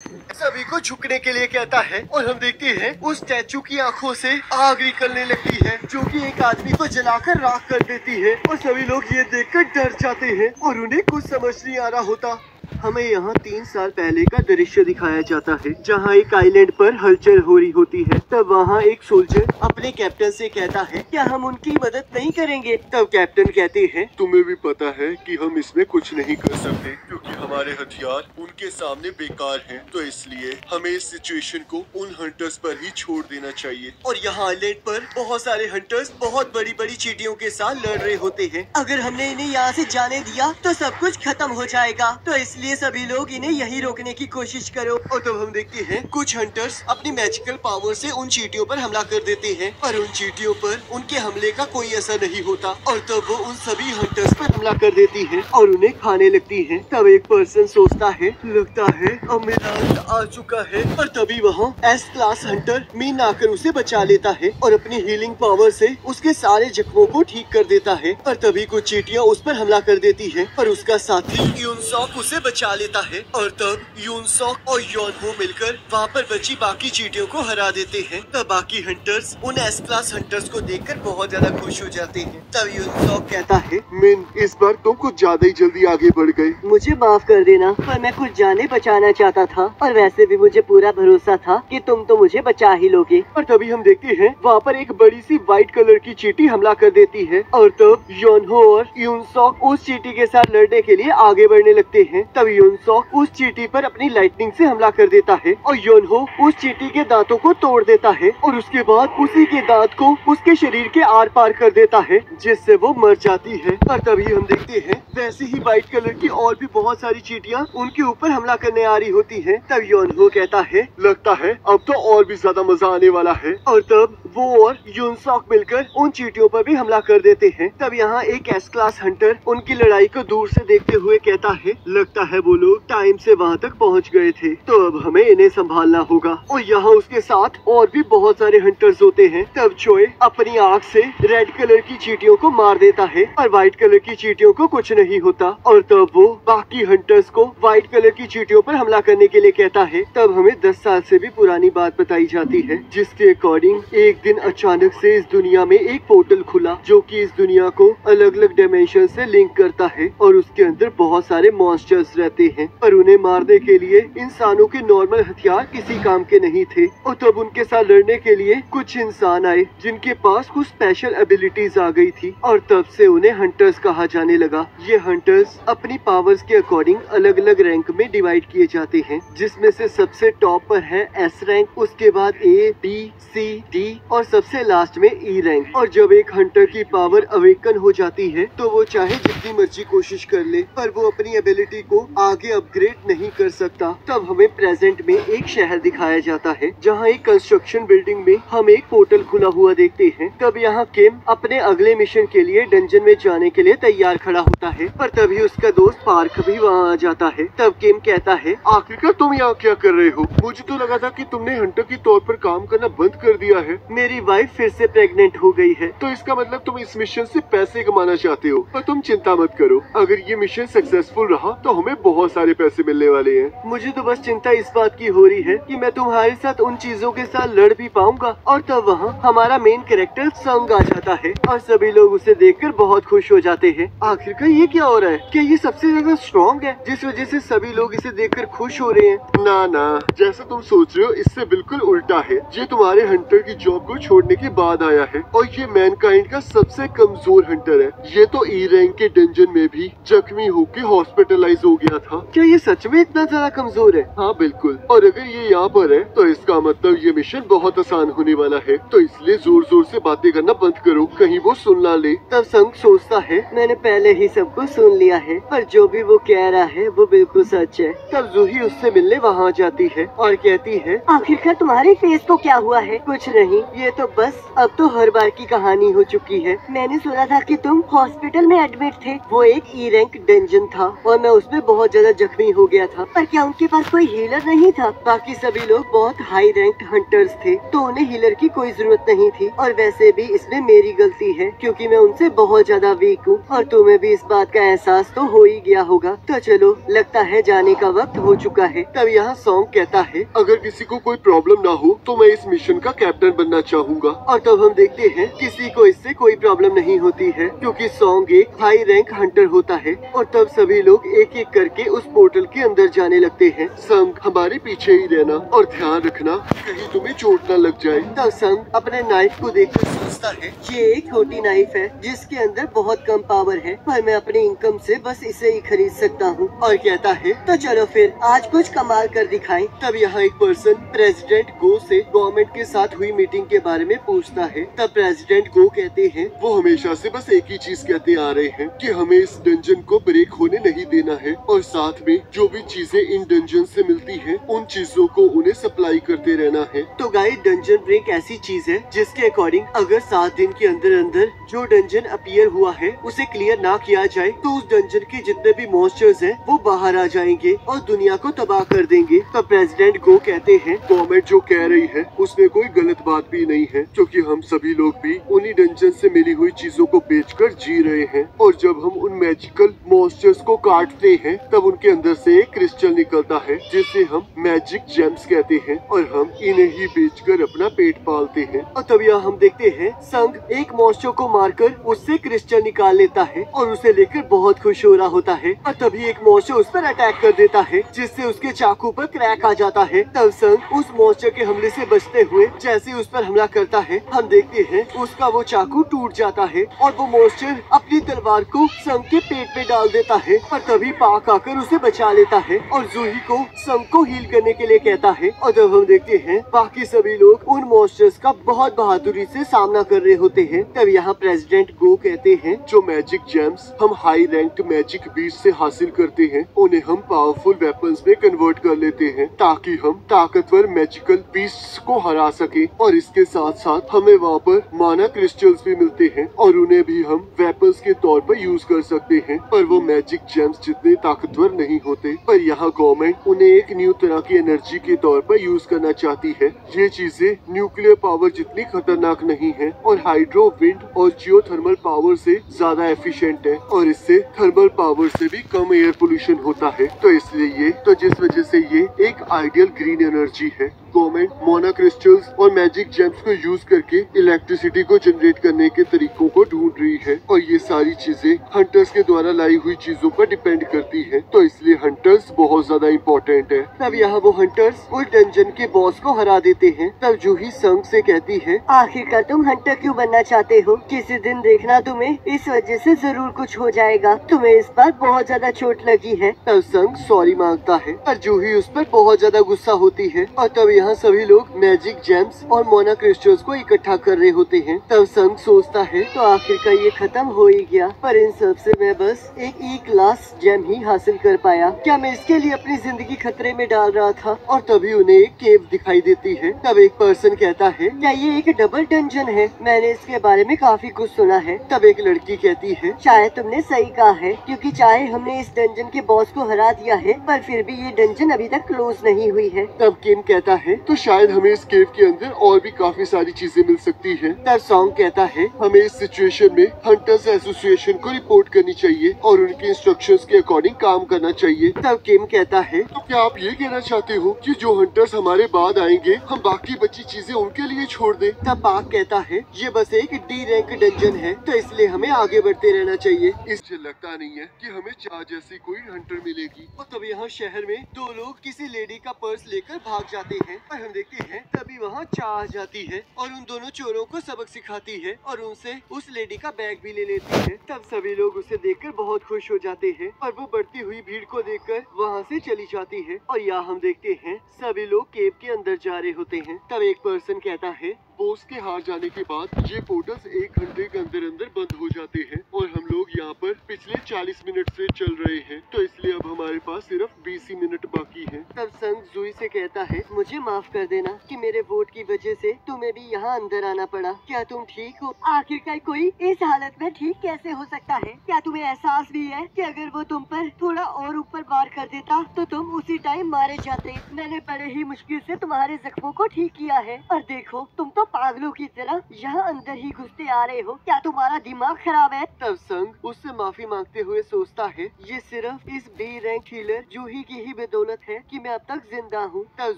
सभी को झुकने के लिए कहता है और हम देखते हैं उस स्टैचू की आंखों से आग निकलने लगती है जो कि एक आदमी को जलाकर राख कर देती है और सभी लोग ये देखकर डर जाते हैं और उन्हें कुछ समझ नहीं आ रहा होता। हमें यहाँ 3 साल पहले का दृश्य दिखाया जाता है जहाँ एक आइलैंड पर हलचल हो रही होती है। तब वहाँ एक सोल्जर अपने कैप्टन से कहता है क्या हम उनकी मदद नहीं करेंगे। तब कैप्टन कहते हैं तुम्हें भी पता है कि हम इसमें कुछ नहीं कर सकते क्योंकि हमारे हथियार उनके सामने बेकार हैं, तो इसलिए हमें इस सिचुएशन को उन हंटर्स पर ही छोड़ देना चाहिए। और यहाँ आइलैंड पर बहुत सारे हंटर्स बहुत बड़ी बड़ी चींटियों के साथ लड़ रहे होते हैं। अगर हमने इन्हें यहाँ से जाने दिया तो सब कुछ खत्म हो जाएगा, तो इसलिए सभी लोग इन्हें यही रोकने की कोशिश करो। और तब हम देखते हैं कुछ हंटर्स अपनी मैजिकल पावर से उन चींटियों पर हमला कर देते हैं, पर उन चींटियों पर उनके हमले का कोई असर नहीं होता और तब वो उन सभी हंटर्स पर हमला कर देती है और उन्हें खाने लगती है। तब एक पर्सन सोचता है लगता है अब मेरा अंत आ चुका है, पर तभी वहाँ एस क्लास हंटर मीन आकर उसे बचा लेता है और अपनी हीलिंग पावर से उसके सारे जख्मों को ठीक कर देता है। पर तभी कुछ चींटियां उस पर हमला कर देती है, पर उसका साथी यूनसॉक उसे बचा लेता है और तब यूनसॉक और योनहो मिलकर वहाँ पर बची बाकी चींटियों को हरा देते हैं। तब बाकी हंटर्स उन एस क्लास हंटर्स को देखकर बहुत ज्यादा खुश हो जाते हैं। तब यूनसॉक कहता है मिन, इस बार तुम कुछ ज्यादा ही जल्दी आगे बढ़ गए। मुझे माफ कर देना, पर मैं कुछ जाने बचाना चाहता था और वैसे भी मुझे पूरा भरोसा था कि तुम तो मुझे बचा ही लोगे। और तभी हम देखते हैं वहाँ पर एक बड़ी सी व्हाइट कलर की चींटी हमला कर देती है और तब योनहो और यूनसॉक उस चींटी के साथ लड़ने के लिए आगे बढ़ने लगते हैं। तब यूनसॉक उस चींटी पर अपनी लाइटनिंग से हमला कर देता है और योनहो उस चींटी के दांतों को तोड़ देता है और उसके बाद उसी के दांत को उसके शरीर के आर पार कर देता है जिससे वो मर जाती है। और तभी हम देखते हैं वैसे ही व्हाइट कलर की और भी बहुत सारी चींटियां उनके ऊपर हमला करने आ रही होती हैं। तब योनहो कहता है लगता है अब तो और भी ज्यादा मजा आने वाला है। और तब वो और यूनसॉक मिलकर उन चींटियों पर भी हमला कर देते हैं। तब यहाँ एक एस क्लास हंटर उनकी लड़ाई को दूर से देखते हुए कहता है लगता है वो लोग टाइम से वहाँ तक पहुँच गए थे, तो अब हमें इन्हें संभालना होगा। और यहाँ उसके साथ और भी बहुत सारे हंटर्स होते हैं। तब चोए अपनी आँख से रेड कलर की चींटियों को मार देता है और व्हाइट कलर की चींटियों को कुछ नहीं होता। और तब वो बाकी हंटर्स को व्हाइट कलर की चींटियों पर हमला करने के लिए कहता है। तब हमें 10 साल से भी पुरानी बात बताई जाती है जिसके अकॉर्डिंग एक दिन अचानक से इस दुनिया में एक पोर्टल खुला जो कि इस दुनिया को अलग अलग डायमेंशन से लिंक करता है और उसके अंदर बहुत सारे मॉन्स्टर्स रहते हैं, पर उन्हें मारने के लिए इंसानों के नॉर्मल हथियार किसी काम के नहीं थे। और तब उनके साथ लड़ने के लिए कुछ इंसान आए जिनके पास कुछ स्पेशल एबिलिटीज आ गई थी और तब से उन्हें हंटर्स कहा जाने लगा। ये हंटर्स अपनी पावर्स के अकॉर्डिंग अलग अलग रैंक में डिवाइड किए जाते हैं, जिसमें से सबसे टॉप पर है एस रैंक, उसके बाद ए, बी, सी, डी और सबसे लास्ट में ई रैंक। और जब एक हंटर की पावर अवेकन हो जाती है तो वो चाहे जितनी मर्जी कोशिश कर ले पर वो अपनी एबिलिटी को आगे अपग्रेड नहीं कर सकता। तब हमें प्रेजेंट में एक शहर दिखाया जाता है जहाँ एक कंस्ट्रक्शन बिल्डिंग में हम एक पोर्टल खुला हुआ देखते हैं। तब यहाँ किम अपने अगले मिशन के लिए डंजन में जाने के लिए तैयार खड़ा होता है, पर तभी उसका दोस्त पार्क भी वहाँ आ जाता है। तब किम कहता है आखिरकार तुम यहाँ क्या कर रहे हो? मुझे तो लगा था कि तुमने हंटर के तौर पर काम करना बंद कर दिया है। मेरी वाइफ फिर से प्रेग्नेंट हो गई है। तो इसका मतलब तुम इस मिशन से पैसे कमाना चाहते हो, पर तुम चिंता मत करो, अगर ये मिशन सक्सेसफुल रहा तो हमें बहुत सारे पैसे मिलने वाले हैं। मुझे तो बस चिंता इस बात की हो रही है कि मैं तुम्हारे साथ उन चीजों के साथ लड़ भी पाऊंगा। और तब वहाँ हमारा मेन कैरेक्टर संग आ जाता है और सभी लोग उसे देखकर बहुत खुश हो जाते हैं। आखिरकार ये क्या हो रहा है? क्या ये सबसे ज्यादा स्ट्रॉन्ग है जिस वजह से सभी लोग इसे देखकर खुश हो रहे हैं? ना ना, जैसा तुम सोच रहे हो इससे बिल्कुल उल्टा है। ये तुम्हारे हंटर की जॉब को छोड़ने के बाद आया है और ये मैनकाइंड का सबसे कमजोर हंटर है। ये तो ई रैंक के डंजन में भी जख्मी होकर हॉस्पिटलाइज हो गया था। क्या ये सच में इतना ज्यादा कमजोर है? हाँ बिल्कुल, और अगर ये यहाँ पर है तो इसका मतलब ये मिशन बहुत आसान होने वाला है, तो इसलिए जोर जोर से बातें करना बंद करो, कहीं वो सुन ना ले। तब संग सोचता है मैंने पहले ही सब कुछ सुन लिया है, पर जो भी वो कह रहा है वो बिल्कुल सच है। तब जूही उससे मिलने वहाँ जाती है और कहती है आखिरकार तुम्हारे फेस को क्या हुआ है? कुछ नहीं, ये तो बस अब तो हर बार की कहानी हो चुकी है। मैंने सुना था कि तुम हॉस्पिटल में एडमिट थे। वो एक ई रैंक डंजन था और मैं उसमें बहुत बहुत ज्यादा जख्मी हो गया था। पर क्या उनके पास कोई हीलर नहीं था? बाकी सभी लोग बहुत हाई रैंक्ड हंटर्स थे, तो उन्हें हीलर की कोई जरूरत नहीं थी। और वैसे भी इसमें मेरी गलती है, क्योंकि मैं उनसे बहुत ज्यादा वीक हूँ, और तुम्हें भी इस बात का एहसास तो हो ही गया होगा। तो चलो, लगता है जाने का वक्त हो चुका है। तब यहाँ सॉन्ग कहता है, अगर किसी को कोई प्रॉब्लम ना हो तो मैं इस मिशन का कैप्टन बनना चाहूँगा। और तब हम देखते हैं किसी को इससे कोई प्रॉब्लम नहीं होती है, क्योंकि सॉन्ग एक हाई रैंक हंटर होता है। और तब सभी लोग एक एक करके उस पोर्टल के अंदर जाने लगते हैं। संग, हमारे पीछे ही रहना और ध्यान रखना कहीं तुम्हें चोट न लग जाए। तब संग अपने नाइफ को देखकर सोचता है, ये एक छोटी नाइफ है जिसके अंदर बहुत कम पावर है, पर मैं अपनी इनकम से बस इसे ही खरीद सकता हूँ। और कहता है, तो चलो फिर आज कुछ कमाल कर दिखाएं। तब यहाँ एक पर्सन प्रेसिडेंट गो से गवर्नमेंट के साथ हुई मीटिंग के बारे में पूछता है। तब प्रेसिडेंट गो कहते हैं, वो हमेशा से बस एक ही चीज कहते आ रहे हैं कि हमें इस डंजन को ब्रेक होने नहीं देना है, और साथ में जो भी चीजें इन डंजन से मिलती हैं, उन चीजों को उन्हें सप्लाई करते रहना है। तो गाइस, डंजन ब्रेक ऐसी चीज है जिसके अकॉर्डिंग अगर 7 दिन के अंदर अंदर जो डंजन अपीयर हुआ है उसे क्लियर ना किया जाए, तो उस डंजन के जितने भी मॉन्स्टर्स हैं वो बाहर आ जाएंगे और दुनिया को तबाह कर देंगे। तब प्रेसिडेंट गो कहते हैं, गवर्नमेंट जो कह रही है उसमें कोई गलत बात भी नहीं है, क्योंकि हम सभी लोग भी उन्हीं डंजन से मिली हुई चीजों को बेचकर जी रहे हैं। और जब हम उन मैजिकल मॉन्स्टर्स को काटते हैं तब उनके अंदर से एक क्रिस्टल निकलता है जिसे हम मैजिक जेम्स कहते हैं, और हम इन्हें ही बेचकर अपना पेट पालते हैं। और तब यहाँ हम देखते हैं संग एक मॉन्स्टर को मारकर उससे क्रिस्टल निकाल लेता है और उसे लेकर बहुत खुश हो रहा होता है। और तभी एक मॉन्स्टर उस पर अटैक कर देता है जिससे उसके चाकू पर क्रैक आ जाता है। तब संग उस मॉन्स्टर के हमले से बचते हुए जैसे उस पर हमला करता है, हम देखते हैं उसका वो चाकू टूट जाता है और वो मॉन्स्टर अपनी तलवार को संग के पेट में डाल देता है। पर तभी पाक आकर उसे बचा लेता है और जूही को संग को हील करने के लिए कहता है। और जब हम देखते हैं बाकी सभी लोग उन मॉन्स्टर्स का बहुत बहादुरी से सामना कर रहे होते हैं। तब यहाँ प्रेसिडेंट गो कहते हैं, जो मैजिक जेम्स हम हाई रैंक्ड मैजिक बीस्ट से हासिल करते हैं उन्हें हम पावरफुल वेपन्स में कन्वर्ट कर लेते हैं, ताकि हम ताकतवर मैजिकल बीस्ट्स को हरा सके। और इसके साथ साथ हमें वहाँ पर माना क्रिस्टल्स भी मिलते हैं और उन्हें भी हम वेपन्स के तौर पर यूज कर सकते हैं, पर वो मैजिक जेम्स जितने ताकतवर नहीं होते। पर यहाँ गवर्नमेंट उन्हें एक न्यू तरह की एनर्जी के तौर पर यूज करना चाहती है। ये चीजें न्यूक्लियर पावर जितनी खतरनाक नहीं है और हाइड्रो, विंड और जियोथर्मल पावर से ज्यादा एफिशिएंट है, और इससे थर्मल पावर से भी कम एयर पोल्यूशन होता है। तो इसलिए जिस वजह से ये एक आइडियल ग्रीन एनर्जी है। गवर्नमेंट मोना क्रिस्टल्स और मैजिक जेम्स को यूज करके इलेक्ट्रिसिटी को जनरेट करने के तरीकों को ढूंढ रही है, और ये सारी चीजें हंटर्स के द्वारा लाई हुई चीजों पर डिपेंड करती है। तो इसलिए हंटर्स बहुत ज्यादा इम्पोर्टेंट है। तब यहाँ वो हंटर्स उस डंजन के बॉस को हरा देते हैं। तब जूही संग से कहती है, आखिरकार तुम हंटर क्यों बनना चाहते हो? किसी दिन देखना तुम्हें इस वजह से जरूर कुछ हो जाएगा। तुम्हें इस बार बहुत ज्यादा चोट लगी है। तब संग सॉरी मांगता है और जूही उस पर बहुत ज्यादा गुस्सा होती है। और तब यहाँ सभी लोग मैजिक जेम्स और मोना क्रिस्टल्स को इकट्ठा कर रहे होते हैं। तब संग सोचता है, तो आखिरकार ये खत्म हो ही गया, पर इन सब से मैं बस एक ई क्लास जेम ही हासिल कर पाया। क्या मैं इसके लिए अपनी जिंदगी खतरे में डाल रहा था? और तभी उन्हें एक केव दिखाई देती है। तब एक पर्सन कहता है, क्या ये एक डबल डंजन है? मैंने इसके बारे में काफी कुछ सुना है। तब एक लड़की कहती है, शायद तुमने सही कहा है, क्योंकि चाहे हमने इस डंजन के बॉस को हरा दिया है, पर फिर भी ये डंजन अभी तक क्लोज नहीं हुई है। तब किम कहता है, तो शायद हमें इस केव के अंदर और भी काफी सारी चीजें मिल सकती हैं। तब सॉन्ग कहता है, हमें इस सिचुएशन में हंटर्स एसोसिएशन को रिपोर्ट करनी चाहिए और उनके इंस्ट्रक्शंस के अकॉर्डिंग काम करना चाहिए। तब किम कहता है, तो क्या आप ये कहना चाहते हो कि जो हंटर्स हमारे बाद आएंगे हम बाकी बची चीजें उनके लिए छोड़ दें? तब पाक कहता है, ये बस एक डी रैंक डंजन है, तो इसलिए हमें आगे बढ़ते रहना चाहिए। इससे लगता नहीं है कि हमें चाह जैसी कोई हंटर मिलेगी। और तब यहाँ शहर में 2 लोग किसी लेडी का पर्स लेकर भाग जाते हैं और हम देखते हैं तभी वहाँ चाह आ जाती है और उन दोनों चोरों को सबक सिखाती है और उनसे उस लेडी का बैग भी ले लेती है। तब सभी लोग उसे देखकर बहुत खुश हो जाते हैं और वो बढ़ती हुई भीड़ को देखकर वहाँ से चली जाती है। और यहाँ हम देखते हैं सभी लोग केव के अंदर जा रहे होते हैं। तब एक पर्सन कहता है, बॉस के हार जाने के बाद ये पोर्टल्स 1 घंटे के अंदर अंदर बंद हो जाते हैं और हम लोग यहाँ पर पिछले 40 मिनट से चल रहे हैं, तो इसलिए अब हमारे पास सिर्फ 20 ही मिनट बाकी है। तब संग जूही से कहता है, मुझे माफ कर देना कि मेरे वोट की वजह से तुम्हें भी यहाँ अंदर आना पड़ा। क्या तुम ठीक हो? आखिरकार कोई इस हालत में ठीक कैसे हो सकता है? क्या तुम्हें एहसास भी है कि अगर वो तुम पर थोड़ा और ऊपर वार कर देता तो तुम उसी टाइम मारे जाते। मैंने बड़े ही मुश्किल से तुम्हारे जख्मों को ठीक किया है और देखो तुम तो पागलों की तरह यहाँ अंदर ही घुसते आ रहे हो। क्या तुम्हारा दिमाग खराब है? तब संग उससे माफी मांगते हुए सोचता है, ये सिर्फ इस बी रैंक हीलर जूही की ही बदौलत है कि मैं अब तक जिंदा हूँ। तब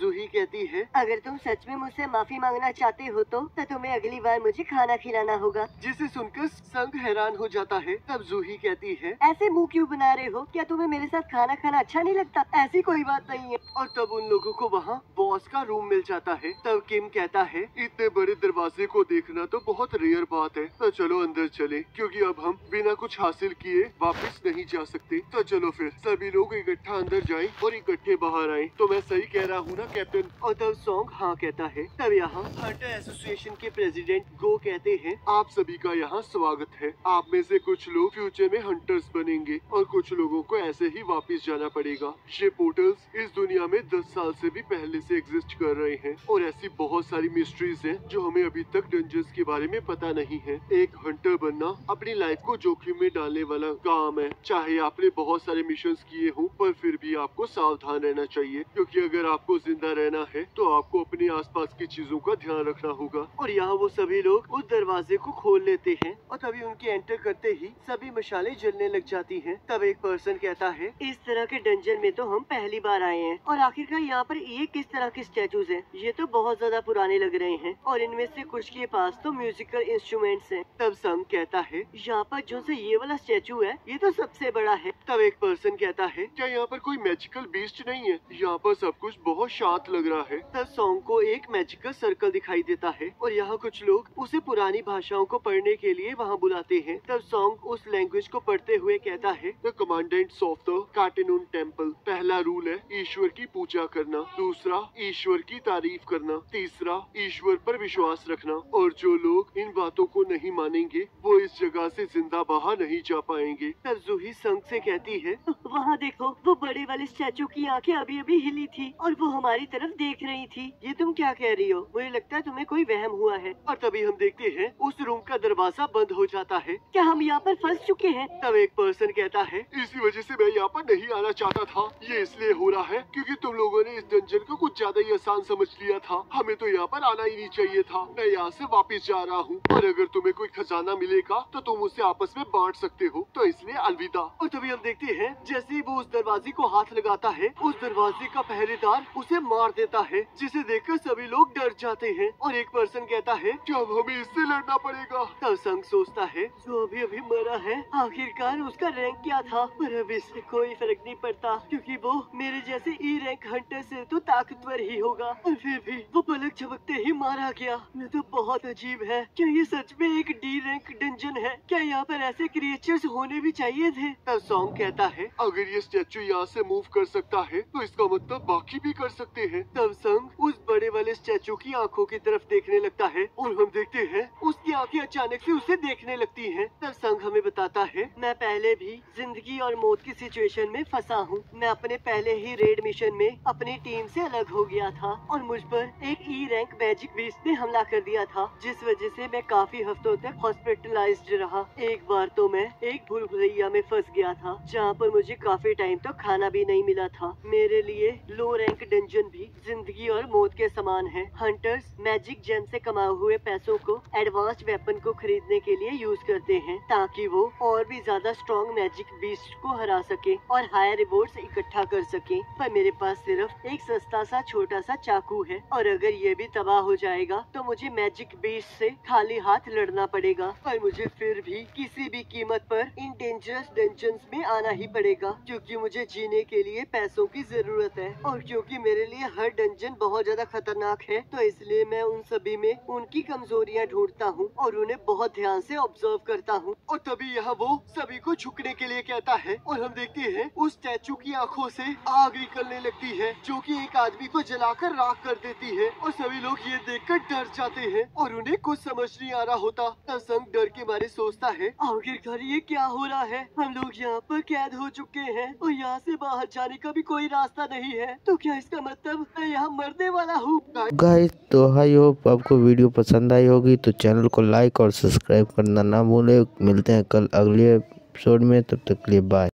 जूही कहती है, अगर तुम सच में मुझसे माफी मांगना चाहते हो तो तुम्हें अगली बार मुझे खाना खिलाना होगा। जिसे सुनकर संग हैरान हो जाता है। तब जूही कहती है, ऐसे मुंह क्यों बना रहे हो? क्या तुम्हें मेरे साथ खाना खाना अच्छा नहीं लगता? ऐसी कोई बात नहीं है। और तब उन लोगों को वहाँ बॉस का रूम मिल जाता है। तब किम कहता है, इतने बड़े दरवाजे को देखना तो बहुत रेयर बात है, तो चलो अंदर चले, क्योंकि अब हम बिना कुछ हासिल किए वापस नहीं जा सकते। तो चलो फिर सभी लोग इकट्ठा अंदर जाएं और इकट्ठे बाहर आएं। तो मैं सही कह रहा हूँ ना कैप्टन? और तब सॉन्ग हाँ कहता है। तब यहाँ हंटर एसोसिएशन के प्रेसिडेंट गो कहते हैं, आप सभी का यहाँ स्वागत है। आप में से कुछ लोग फ्यूचर में हंटर्स बनेंगे और कुछ लोगों को ऐसे ही वापस जाना पड़ेगा। ये पोर्टल्स इस दुनिया में 10 साल से भी पहले से एग्जिस्ट कर रहे हैं और ऐसी बहुत सारी मिस्ट्रीज हैं जो हमें अभी तक डंजन्स के बारे में पता नहीं है। एक हंटर बनना अपनी लाइफ को जोखिम में डालने वाला काम है। चाहे आपने बहुत सारे मिशंस किए हों, पर फिर भी आपको सावधान रहना चाहिए, क्योंकि अगर आपको जिंदा रहना है तो आपको अपने आसपास की चीजों का ध्यान रखना होगा। और यहाँ वो सभी लोग उस दरवाजे को खोल लेते हैं और तभी उनके एंटर करते ही सभी मशालें जलने लग जाती हैं। तब एक पर्सन कहता है, इस तरह के डंजन में तो हम पहली बार आए हैं और आखिरकार यहाँ पर ये किस तरह के स्टैचूज हैं? ये तो बहुत ज्यादा पुराने लग रहे हैं और इनमें से कुछ के पास तो म्यूजिकल इंस्ट्रूमेंट्स हैं। तब संग कहता है, यहाँ पर जो से ये वाला स्टैचू है ये तो सबसे बड़ा है। तब एक पर्सन कहता है, क्या यहाँ पर कोई मैजिकल बीस्ट नहीं है? यहाँ पर सब कुछ बहुत शांत लग रहा है। तब सॉन्ग को एक मैजिकल सर्कल दिखाई देता है और यहाँ कुछ लोग उसे पुरानी भाषाओं को पढ़ने के लिए वहाँ बुलाते हैं। तब सॉन्ग उस लैंग्वेज को पढ़ते हुए कहता है, द कमांडेंट्स ऑफ द कार्टेनून टेम्पल। पहला रूल है ईश्वर की पूजा करना, दूसरा ईश्वर की तारीफ करना, तीसरा ईश्वर पर विश्वास रखना, और जो लोग इन बातों को नहीं मानेंगे वो इस जगह से जिंदा बाहर नहीं जा पाएंगे। तब जूही संग से कहती है, वहाँ देखो, वो बड़े वाले स्टैचू की आंखें अभी अभी हिली थी और वो हमारी तरफ देख रही थी। ये तुम क्या कह रही हो? मुझे लगता है तुम्हें कोई वहम हुआ है। और तभी हम देखते हैं उस रूम का दरवाजा बंद हो जाता है। क्या हम यहाँ पर फंस चुके हैं? तब एक पर्सन कहता है, इसी वजह से मैं यहाँ पर नहीं आना चाहता था। ये इसलिए हो रहा है क्योंकि तुम लोगों ने इस डंजन को कुछ ज्यादा ही आसान समझ लिया था। हमें तो यहाँ पर आना ही नहीं चाहिए था। मैं यहाँ से वापस जा रहा हूँ और अगर तुम्हें कोई खजाना मिलेगा तो तुम उसे आपस में बांट सकते हो, तो इसलिए अलविदा। और तभी हम देखते हैं जैसे ही वो उस दरवाजे को हाथ लगाता है, उस दरवाजे का पहरेदार उसे मार देता है, जिसे देखकर सभी लोग डर जाते हैं। और एक पर्सन कहता है, क्या हमें इससे लड़ना पड़ेगा? तब संग सोचता है, जो अभी अभी मरा है आखिरकार उसका रैंक क्या था, पर अब इससे कोई फर्क नहीं पड़ता क्योंकि वो मेरे जैसे ई रैंक हंटर से तो ताकतवर ही होगा। और फिर भी वो पलक झपकते ही मारा गया। ये तो बहुत अजीब है। क्या ये सच में एक डी रैंक डंजन है? क्या यहाँ पर ऐसे क्रिएचर्स होने भी चाहिए थे? तब सॉन्ग कहता है, अगर ये स्टैचू यहाँ से मूव कर सकता है तो इसका मतलब बाकी भी कर सकते हैं। तब संग उस बड़े वाले स्टैचू की आंखों की तरफ देखने लगता है और हम देखते हैं उसकी आंखें अचानक से उसे देखने लगती हैं। तब संग हमें बताता है, मैं पहले भी जिंदगी और मौत की सिचुएशन में फंसा हूँ। मैं अपने पहले ही रेड मिशन में अपनी टीम से अलग हो गया था और मुझ पर एक ई रैंक मैजिक बीस्ट ने हमला कर दिया था, जिस वजह से मैं काफी हफ्तों तक हॉस्पिटलाइज्ड रहा। एक बार तो मैं एक भूल भुलैया में फंस गया था जहाँ पर मुझे काफी टाइम तक खाना भी नहीं मिला था। मेरे लिए लो रैंक डंजन भी जिंदगी और मौत के समान है। हंटर्स मैजिक जेम से कमाए हुए पैसों को एडवांस्ड वेपन को खरीदने के लिए यूज करते हैं ताकि वो और भी ज्यादा स्ट्रॉन्ग मैजिक बीस्ट को हरा सके और हायर रिवॉर्ड्स इकट्ठा कर सके। पर मेरे पास सिर्फ एक सस्ता सा छोटा सा चाकू है और अगर ये भी तबाह हो जाएगा तो मुझे मैजिक बीस्ट से खाली हाथ लड़ना पड़ेगा। पर मुझे फिर भी किसी भी कीमत पर इन डेंजरस डंजन्स में आना ही पड़ेगा क्योंकि मुझे जीने के लिए पैसों की जरूरत है और क्योंकि मेरे लिए हर डंजन बहुत ज्यादा खतरनाक है, तो इसलिए मैं उन सभी में उनकी कमजोरियां ढूंढता हूँ और उन्हें बहुत ध्यान से ऑब्जर्व करता हूँ। और तभी यहाँ वो सभी को झुकने के लिए कहता है और हम देखते हैं उस स्टैचू की आंखों से आग निकलने लगती है जो कि एक आदमी को जलाकर राख कर देती है और सभी लोग ये देखकर डर जाते हैं और उन्हें कुछ समझ नहीं आ रहा होता। तसंग डर के मारे सोचता है, आखिरकार ये क्या हो रहा है? हम लोग यहाँ पर कैद हो चुके हैं और यहाँ से बाहर जाने का भी कोई रास्ता नहीं है। तो क्या इसका मतलब मैं यहाँ मरने वाला हूँ? गाइस तो आई होप आपको वीडियो पसंद आई होगी, तो चैनल को लाइक और सब्सक्राइब करना ना भूले। मिलते हैं कल अगले एपिसोड में, तब तक के लिए बाय।